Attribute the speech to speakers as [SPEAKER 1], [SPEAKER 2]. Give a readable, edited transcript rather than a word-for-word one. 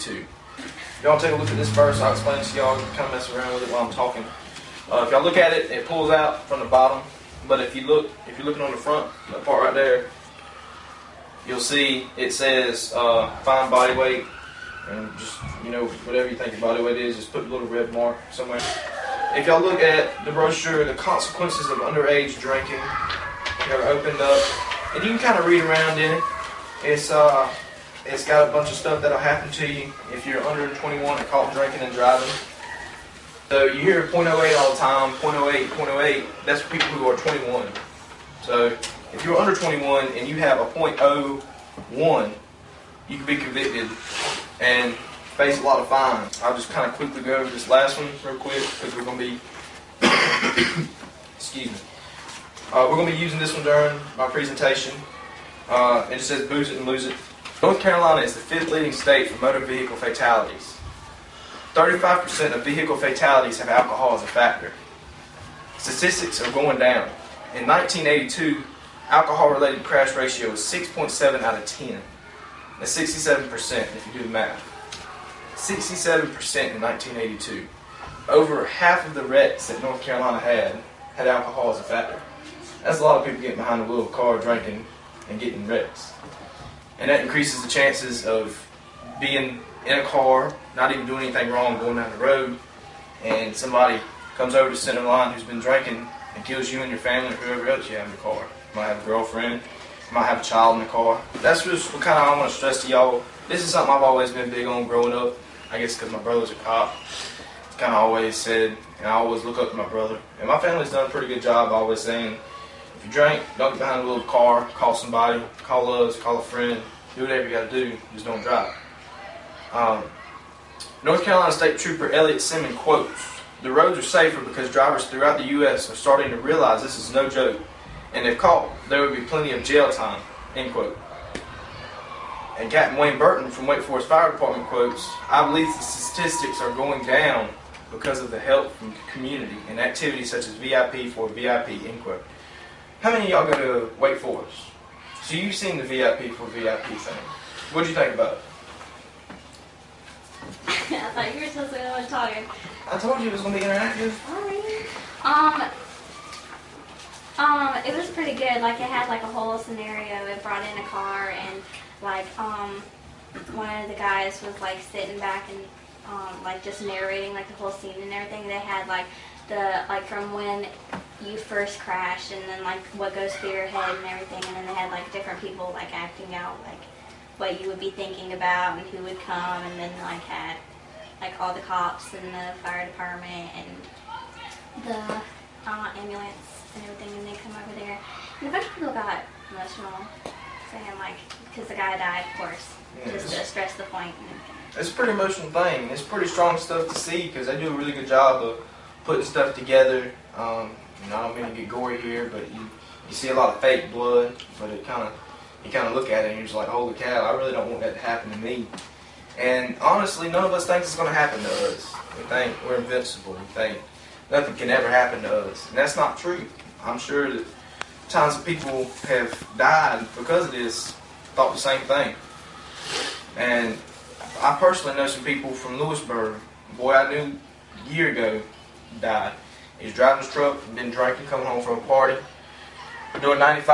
[SPEAKER 1] 1982. Y'all take a look at this first. I'll explain it to y'all. Kind of mess around with it while I'm talking. If y'all look at it, it pulls out from the bottom. But if you're looking on the front, that part right there, you'll see it says fine body weight, and just whatever you think your body weight is, just put a little red mark somewhere. If y'all look at the brochure, the consequences of underage drinking, they're opened up, and you can kind of read around in it. It's got a bunch of stuff that'll happen to you if you're under 21 and caught drinking and driving. So you hear .08 all the time, .08, .08. That's for people who are 21. So if you're under 21 and you have a .01, you can be convicted and face a lot of fines. I'll just kind of quickly go over this last one real quick because we're going to be, excuse me. We're going to be using this one during my presentation. It just says booze it and lose it. North Carolina is the 5th leading state for motor vehicle fatalities. 35% of vehicle fatalities have alcohol as a factor. Statistics are going down. In 1982, alcohol-related crash ratio was 6.7 out of 10. That's 67% if you do the math. 67% in 1982. Over half of the wrecks that North Carolina had alcohol as a factor. That's a lot of people getting behind the wheel of a car drinking and getting wrecks. And that increases the chances of being in a car, not even doing anything wrong, going down the road, and somebody comes over to center line who's been drinking and kills you and your family or whoever else you have in the car. You might have a girlfriend, you might have a child in the car. That's just what kind of I want to stress to y'all. This is something I've always been big on growing up. I guess because my brother's a cop. It's kind of always said, and I always look up to my brother. And my family's done a pretty good job always saying, if you drink, don't get behind the wheel of the car, call somebody, call us, call a friend, do whatever you got to do, just don't drive. North Carolina State Trooper Elliot Simmons quotes, "The roads are safer because drivers throughout the U.S. are starting to realize this is no joke, and if caught, there will be plenty of jail time," end quote. And Captain Wayne Burton from Wake Forest Fire Department quotes, "I believe the statistics are going down because of the help from the community and activities such as VIP for VIP," end quote. How many of y'all go to Wake Forest? So you've seen the VIP for VIP thing. What did you think about it?
[SPEAKER 2] I thought you were supposed to go and talking.
[SPEAKER 1] I told you it was going to be interactive.
[SPEAKER 2] It was pretty good. Like, it had like a whole scenario. It brought in a car, and like one of the guys was like sitting back and like just narrating like the whole scene and everything. They had like from when you first crashed, and then like what goes through your head and everything, and then they had like different people like acting out like what you would be thinking about and who would come, and then like had like all the cops and the fire department and the ambulance and everything, and they come over there. And a bunch of people got emotional, saying like, because the guy died, of course, just to stress the point.
[SPEAKER 1] It's a pretty emotional thing. It's pretty strong stuff to see because they do a really good job of putting stuff together. I don't mean to get gory here, but you see a lot of fake blood, but you kind of look at it and you're just like, holy cow, I really don't want that to happen to me. And honestly, none of us thinks it's going to happen to us. We think we're invincible. We think nothing can ever happen to us. And that's not true. I'm sure that tons of people have died because of this, thought the same thing. And I personally know some people from Lewisburg. A boy I knew a year ago died. He was driving his truck, been drinking, coming home from a party, doing 95.